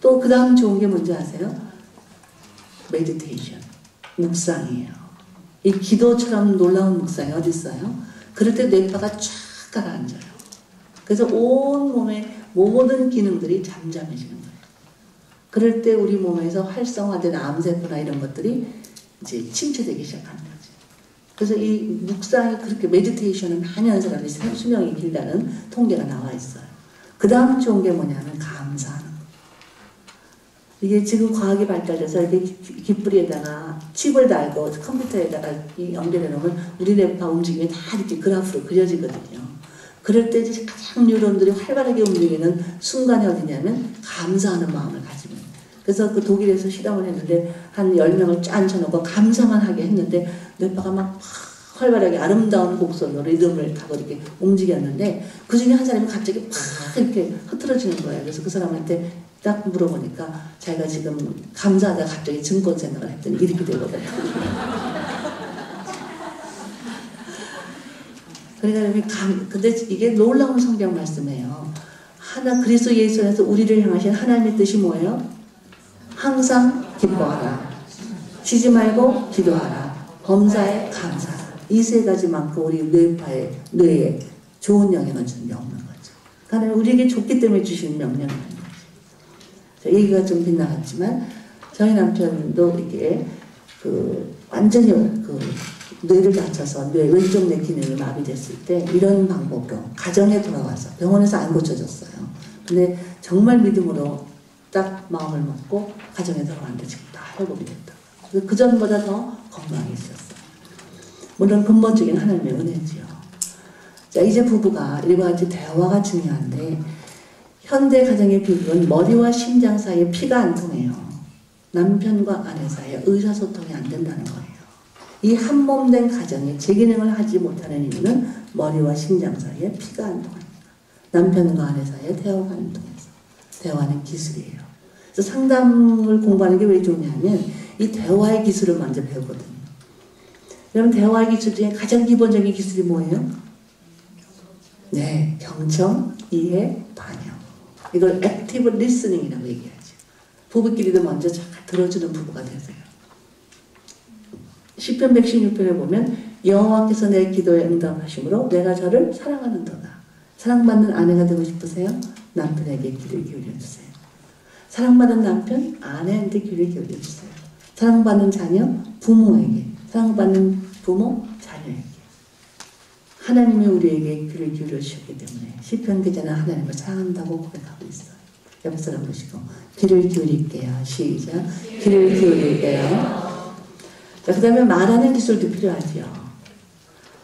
또 그 다음 좋은 게 뭔지 아세요? 메디테이션, 묵상이에요. 이 기도처럼 놀라운 묵상이 어디 있어요? 그럴 때 뇌파가 쫙 가라앉아요. 그래서 온 몸의 모든 기능들이 잠잠해지는 거예요. 그럴 때 우리 몸에서 활성화된 암세포나 이런 것들이 이제 침체되기 시작하는 거죠. 그래서 이 묵상이 그렇게 메디테이션을 많이 하는 사람이 수명이 길다는 통계가 나와 있어요. 그 다음 좋은 게 뭐냐면 감사하는 거예요. 이게 지금 과학이 발달돼서 이렇게 깃뿌리에다가 칩을 달고 컴퓨터에다가 연결해 놓으면 우리 뇌파 움직임이 다 이렇게 그래프로 그려지거든요. 그럴 때 가장 뉴런들이 활발하게 움직이는 순간이 어디냐면 감사하는 마음을 가지면. 그래서 그 독일에서 실험을 했는데 한 10명을 쫙 앉혀놓고 감사만 하게 했는데 뇌파가 막 활발하게 아름다운 곡선으로 리듬을 타고 이렇게 움직였는데 그 중에 한 사람이 갑자기 팍 이렇게 흐트러지는 거예요. 그래서 그 사람한테 딱 물어보니까 자기가 지금 감사하다가 갑자기 증권 생각을 했더니 이렇게 되거든요. 그러니까 근데 이게 놀라운 성경 말씀이에요. 그리스도 예수 안에서 우리를 향하신 하나님의 뜻이 뭐예요? 항상 기뻐하라. 쉬지 말고 기도하라. 범사에 감사하라. 이 세 가지만큼 우리 뇌에 좋은 영향을 주는 게 없는 거죠. 하나님 우리에게 좋기 때문에 주시는 명령은 아닌 거죠. 얘기가 좀 빗나갔지만 저희 남편도 이게 완전히 뇌를 다쳐서 왼쪽 뇌 기능이 마비됐을 때 이런 방법으로 가정에 돌아와서 병원에서 안 고쳐졌어요. 근데 정말 믿음으로 딱 마음을 먹고 가정에 돌아왔는데 지금 다 회복이 됐다. 그 전보다 더 건강이 있었어요. 물론 근본적인 하나님의 은혜지요. 자, 이제 부부가 일과 같이 대화가 중요한데 현대 가정의 비극은 머리와 심장 사이에 피가 안 통해요. 남편과 아내 사이에 의사소통이 안 된다는 거예요. 이 한몸된 가정이 제 기능을 하지 못하는 이유는 머리와 심장 사이에 피가 안 통합니다. 남편과 아내 사이에 대화가 안 통해서. 대화는 기술이에요. 그래서 상담을 공부하는 게 왜 좋냐면 이 대화의 기술을 먼저 배우거든요. 여러분 대화의 기술 중에 가장 기본적인 기술이 뭐예요? 네, 경청, 이해, 반영. 이걸 액티브 리스닝이라고 얘기하죠. 부부끼리도 먼저 잘 들어주는 부부가 되세요. 시편 116편에 보면 여호와께서 내 기도에 응답하심으로 내가 저를 사랑하는도다. 사랑받는 아내가 되고 싶으세요? 남편에게 귀를 기울여주세요. 사랑받는 남편, 아내한테 귀를 기울여주세요. 사랑받는 자녀, 부모에게. 사랑받는 부모, 자녀에게. 하나님이 우리에게 귀를 기울여주셨기 때문에 시편 기자는 하나님을 사랑한다고 고백하고 있어요. 옆 사람 보시고 귀를 기울일게요. 시작. 귀를 기울일게요. 자, 그 다음에 말하는 기술도 필요하죠.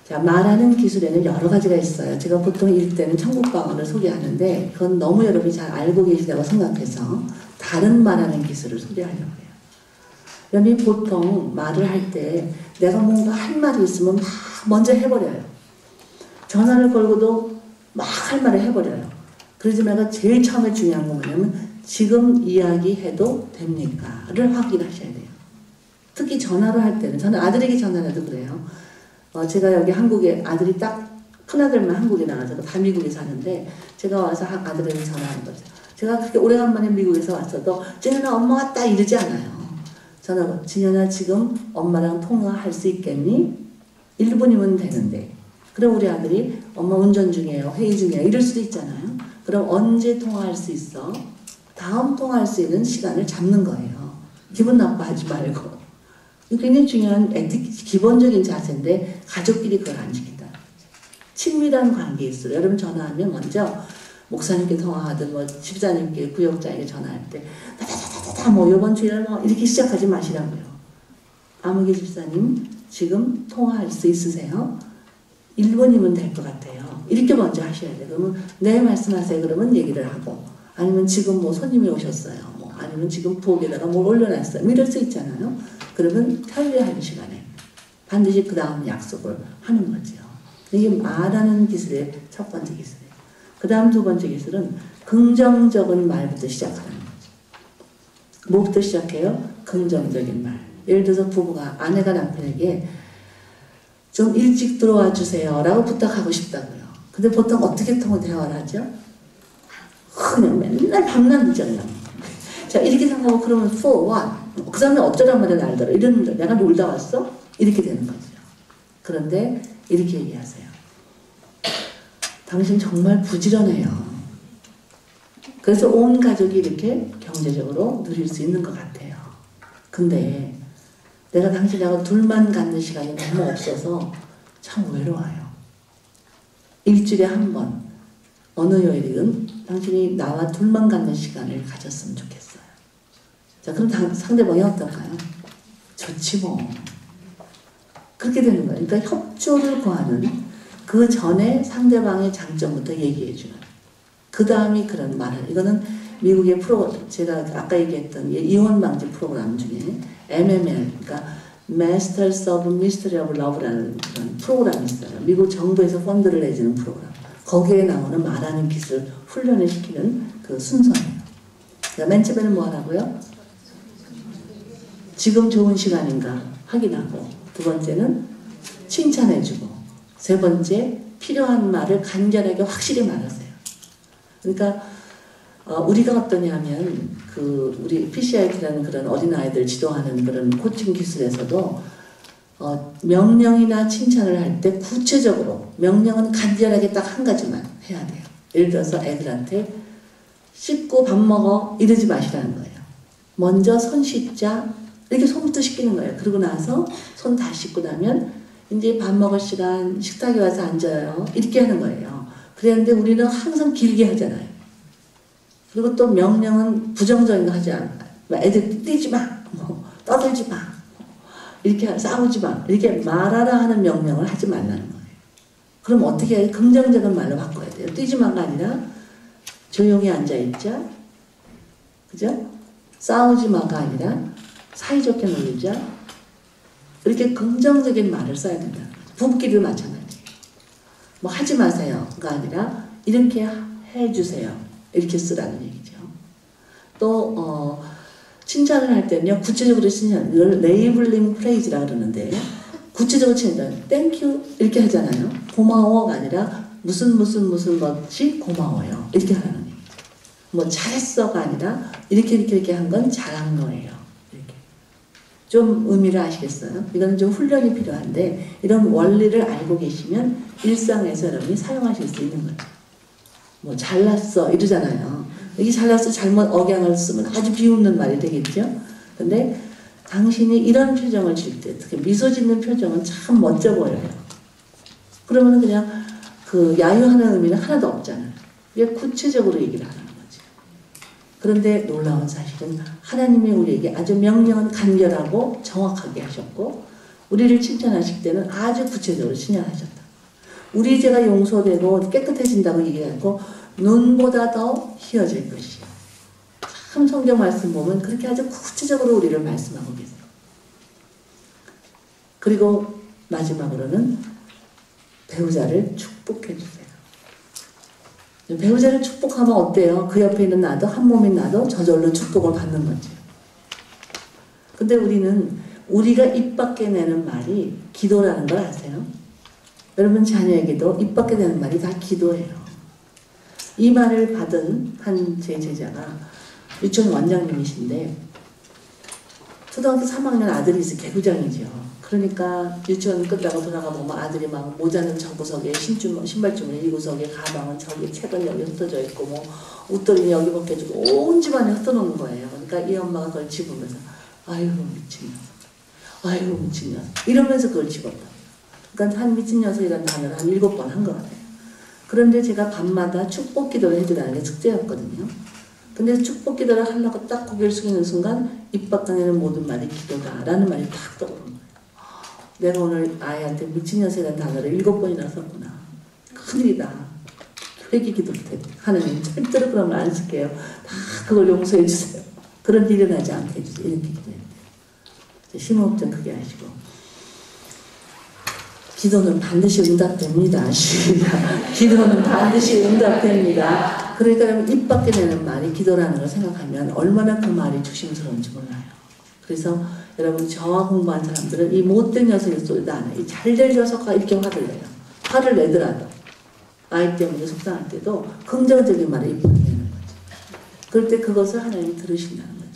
자, 말하는 기술에는 여러 가지가 있어요. 제가 보통 일 때는 천국방언을 소개하는데 그건 너무 여러분이 잘 알고 계시다고 생각해서 다른 말하는 기술을 소개하려고 해요. 여러분이 보통 말을 할 때 내가 뭔가 할 말이 있으면 막 먼저 해버려요. 전화를 걸고도 막 할 말을 해버려요. 그러지 말고 제일 처음에 중요한 건 뭐냐면 지금 이야기해도 됩니까?를 확인하셔야 돼요. 특히 전화로 할 때는 저는 아들에게 전화해도 그래요. 제가 여기 한국에 아들이 딱 큰아들만 한국에 나와서 다 미국에 사는데 제가 와서 아들에게 전화하는 거죠. 제가 그렇게 오래간만에 미국에서 왔어도 진현아 엄마 왔다 이러지 않아요. 전화로 진현아 지금 엄마랑 통화할 수 있겠니? 1분이면 되는데 그럼 우리 아들이 엄마 운전 중이에요. 회의 중이에요. 이럴 수도 있잖아요. 그럼 언제 통화할 수 있어? 다음 통화할 수 있는 시간을 잡는 거예요. 기분 나빠하지 말고. 굉장히 중요한 기본적인 자세인데 가족끼리 그걸 안 지킨다. 친밀한 관계에 있어요. 여러분 전화하면 먼저 목사님께 통화하든 뭐 집사님께 구역장에게 전화할 때 다다다다다 뭐 이번 주일에 뭐 이렇게 시작하지 마시라고요. 아무개 집사님 지금 통화할 수 있으세요? 1분이면 될 것 같아요. 이렇게 먼저 하셔야 돼요. 그러면 네 말씀하세요. 그러면 얘기를 하고 아니면 지금 뭐 손님이 오셨어요. 뭐 아니면 지금 부엌에다가 뭘 올려놨어요. 뭐 이럴 수 있잖아요. 그러면 편리한 시간에 반드시 그 다음 약속을 하는 거죠. 이게 말하는 기술의 첫 번째 기술이에요. 그 다음 두 번째 기술은 긍정적인 말부터 시작하는 거죠. 뭐부터 시작해요? 긍정적인 말. 예를 들어서 부부가 아내가 남편에게 좀 일찍 들어와 주세요 라고 부탁하고 싶다고요. 근데 보통 어떻게 대화를 하죠? 그냥 맨날 밤낮 늦잖아요. 자, 이렇게 생각하고 그러면 for what? 그 사람이 어쩌란 말이야 날더러. 이러는데 내가 놀다 왔어? 이렇게 되는 거죠. 그런데 이렇게 얘기하세요. 당신 정말 부지런해요. 그래서 온 가족이 이렇게 경제적으로 누릴 수 있는 것 같아요. 근데 내가 당신하고 둘만 갖는 시간이 너무 없어서 참 외로워요. 일주일에 한 번, 어느 요일이든 당신이 나와 둘만 갖는 시간을 가졌으면 좋겠어요. 자, 그럼 상대방이 어떨까요? 좋지 뭐. 그렇게 되는 거예요. 그러니까 협조를 구하는 그 전에 상대방의 장점부터 얘기해주는. 그 다음이 그런 말을. 이거는 미국의 제가 아까 얘기했던 이혼 방지 프로그램 중에 MML, 그러니까 Masters of Mystery of Love라는 그런 프로그램이 있어요. 미국 정부에서 펀드를 내주는 프로그램. 거기에 나오는 말하는 기술 훈련을 시키는 그 순서예요. 그러니까 맨 처음에는 뭐 하라고요? 지금 좋은 시간인가 확인하고, 두 번째는 칭찬해주고, 세 번째 필요한 말을 간결하게 확실히 말하세요. 그러니까 우리가 어떠냐면 우리 PCIT라는 그런 어린아이들 지도하는 그런 코칭 기술에서도 명령이나 칭찬을 할 때 구체적으로 명령은 간결하게 딱 한 가지만 해야 돼요. 예를 들어서 애들한테 씻고 밥 먹어 이러지 마시라는 거예요. 먼저 손 씻자 이렇게 손부터 씻기는 거예요. 그러고 나서 손 다 씻고 나면 이제 밥 먹을 시간 식탁에 와서 앉아요. 이렇게 하는 거예요. 그랬는데 우리는 항상 길게 하잖아요. 그리고 또 명령은 부정적인 거 하지 않아요. 애들 뛰지 마, 뭐 떠들지 마, 이렇게 싸우지 마, 이렇게 말하라 하는 명령을 하지 말라는 거예요. 그럼 어떻게 해야 긍정적인 말로 바꿔야 돼요. 뛰지 마가 아니라 조용히 앉아있자, 그죠? 싸우지 마가 아니라 사이좋게 놀자. 이렇게 긍정적인 말을 써야 된다는 거죠. 부부끼리도 마찬가지예요. 뭐 하지 마세요가 아니라 이렇게 해주세요. 이렇게 쓰라는 얘기죠. 또 칭찬을 할 때는요. 구체적으로 칭찬, 이걸 레이블링 프레이즈라 그러는데 구체적으로 칭찬, 땡큐 이렇게 하잖아요. 고마워가 아니라 무슨 것이 고마워요. 이렇게 하라는 얘기죠. 뭐 잘했어가 아니라 이렇게 한 건 잘한 거예요. 이렇게. 좀 의미를 아시겠어요? 이건 좀 훈련이 필요한데 이런 원리를 알고 계시면 일상에서 여러분이 사용하실 수 있는 거죠. 뭐 잘났어 이러잖아요. 여기 잘났어 잘못 억양을 쓰면 아주 비웃는 말이 되겠죠. 근데 당신이 이런 표정을 질 때, 특히 미소 짓는 표정은 참 멋져 보여요. 그러면 그냥 야유하는 의미는 하나도 없잖아요. 이게 구체적으로 얘기를 하는 거지. 그런데 놀라운 사실은 하나님이 우리에게 아주 명령은 간결하고 정확하게 하셨고, 우리를 칭찬하실 때는 아주 구체적으로 칭찬하셨다. 우리 죄가 용서되고 깨끗해진다고 얘기하고 눈보다 더 희어질 것이요. 참 성경 말씀 보면 그렇게 아주 구체적으로 우리를 말씀하고 계세요. 그리고 마지막으로는 배우자를 축복해 주세요. 배우자를 축복하면 어때요? 그 옆에 있는 나도 한 몸인 나도 저절로 축복을 받는 거죠. 근데 우리가 입 밖에 내는 말이 기도라는 걸 아세요? 여러분 자녀에게도 입 밖에 내는 말이 다 기도예요. 이 말을 받은 한 제 제자가 유치원 원장님이신데 초등학교 3학년 아들이 있어 개구장이죠. 그러니까 유치원 끝나고 돌아가 보면 아들이 막 모자는 저 구석에 신발주머니 이 구석에 가방은 저기 책은 여기 흩어져 있고 뭐 옷들이 여기 벗겨지고 온 집안에 흩어놓는 거예요. 그러니까 이 엄마가 그걸 집으면서 아이고 미친 녀석, 아이고 미친 녀석 이러면서 그걸 집었다. 그러니까 한 미친 녀석이라는 단어를 한 7번 한 것 같아요. 그런데 제가 밤마다 축복 기도를 해주라는 게 숙제였거든요. 근데 축복 기도를 하려고 딱 고개를 숙이는 순간 입 밖에 내는 모든 말이 기도다라는 말이 딱 떠오르는 거예요. 내가 오늘 아이한테 미친 녀석이라는 단어를 7번이나 썼구나. 큰일이다. 회개 기도를 해. 하나님 절대로 그런 말 안 쓸게요. 다 그걸 용서해 주세요. 그런 일이 일어나지 않게 해주세요. 이렇게 기도해야 돼요. 심호흡 좀 크게 하시고. 기도는 반드시 응답됩니다. 기도는 반드시 응답됩니다. 그러니까 입 밖에 내는 말이 기도라는 걸 생각하면 얼마나 그 말이 조심스러운지 몰라요. 그래서 여러분 저와 공부한 사람들은 이 못된 녀석의 소리도 안 해요. 이 잘될 녀석과 이렇게 화를 내요. 화를 내더라도 아이 때문에 속상할 때도 긍정적인 말을 입 밖에 내는 거죠. 그럴 때 그것을 하나님이 들으신다는 거죠.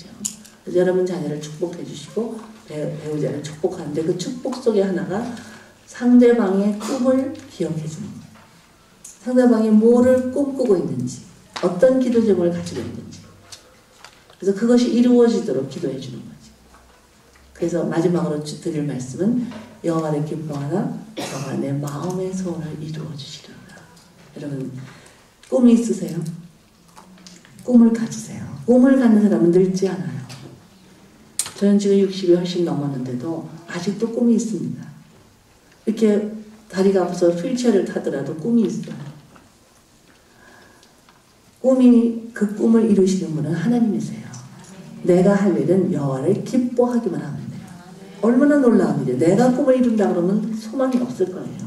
그래서 여러분 자녀를 축복해 주시고 배우자를 축복하는데 그 축복 속에 하나가 상대방의 꿈을 기억해 주는 거예요. 상대방이 뭐를 꿈꾸고 있는지, 어떤 기도 제목을 가지고 있는지. 그래서 그것이 이루어지도록 기도해 주는 거지. 그래서 마지막으로 드릴 말씀은 여호와를 기뻐하라. 저가 내 마음의 소원을 이루어 주시리라. 여러분 꿈이 있으세요? 꿈을 가지세요. 꿈을 갖는 사람은 늙지 않아요. 저는 지금 60이 훨씬 넘었는데도 아직도 꿈이 있습니다. 이렇게 다리가 아파서 휠체어를 타더라도 꿈이 있어요. 그 꿈을 이루시는 분은 하나님이세요. 내가 할 일은 여호와를 기뻐하기만 하면 돼요. 얼마나 놀라운 일이에요. 내가 꿈을 이룬다 그러면 소망이 없을 거예요.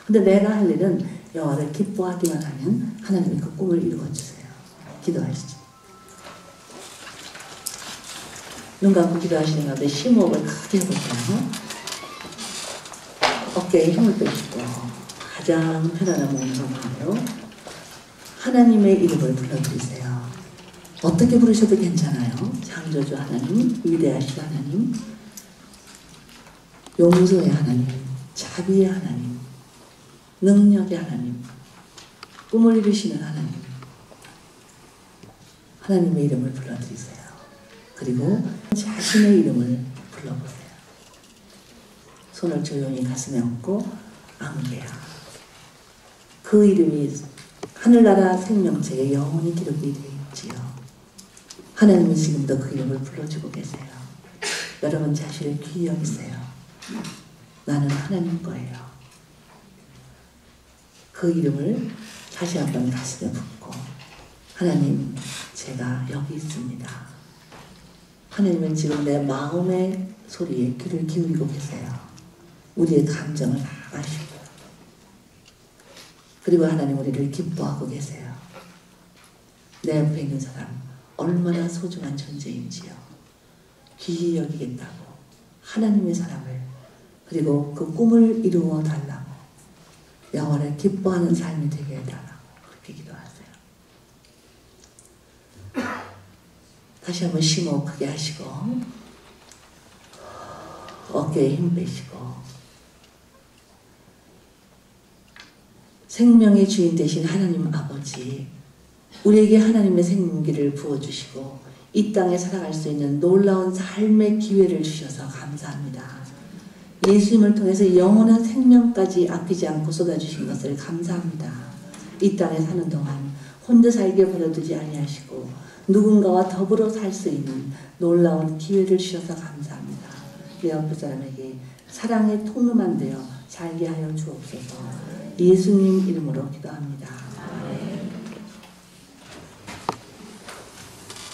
근데 내가 할 일은 여호와를 기뻐하기만 하면 하나님이 그 꿈을 이루어 주세요. 기도하시죠. 눈 감고 기도하시는 가운데 심호흡을 크게 해볼까요? 어깨에 힘을 빼시고 가장 편안한 몸으로 하나님의 이름을 불러드리세요. 어떻게 부르셔도 괜찮아요. 창조주 하나님, 위대하신 하나님, 용서의 하나님, 자비의 하나님, 능력의 하나님, 꿈을 이루시는 하나님, 하나님의 이름을 불러드리세요. 그리고 자신의 이름을 불러보세요. 손을 조용히 가슴에 얹고 아무개야. 그 이름이 하늘나라 생명책에 영원히 기록이 되어 있지요. 하나님이 지금도 그 이름을 불러주고 계세요. 여러분 자신을 귀히 여기세요. 나는 하나님 거예요. 그 이름을 다시 한번 가슴에 붓고 하나님 제가 여기 있습니다. 하나님은 지금 내 마음의 소리에 귀를 기울이고 계세요. 우리의 감정을 다 아시고 그리고 하나님 우리를 기뻐하고 계세요. 내 옆에 있는 사람 얼마나 소중한 존재인지요. 귀히 여기겠다고 하나님의 사람을 그리고 그 꿈을 이루어 달라고 여호와를 기뻐하는 삶이 되게 해달라고 그렇게 기도하세요. 다시 한번 심호흡 크게 하시고 어깨에 힘 빼시고 생명의 주인 되신 하나님 아버지 우리에게 하나님의 생기를 부어주시고 이 땅에 살아갈 수 있는 놀라운 삶의 기회를 주셔서 감사합니다. 예수님을 통해서 영원한 생명까지 아끼지 않고 쏟아주신 것을 감사합니다. 이 땅에 사는 동안 혼자 살게 버려두지 아니하시고 누군가와 더불어 살 수 있는 놀라운 기회를 주셔서 감사합니다. 내 옆에 사람에게 사랑의 통로만 되어 살게 하여 주옵소서. 예수님 이름으로 기도합니다.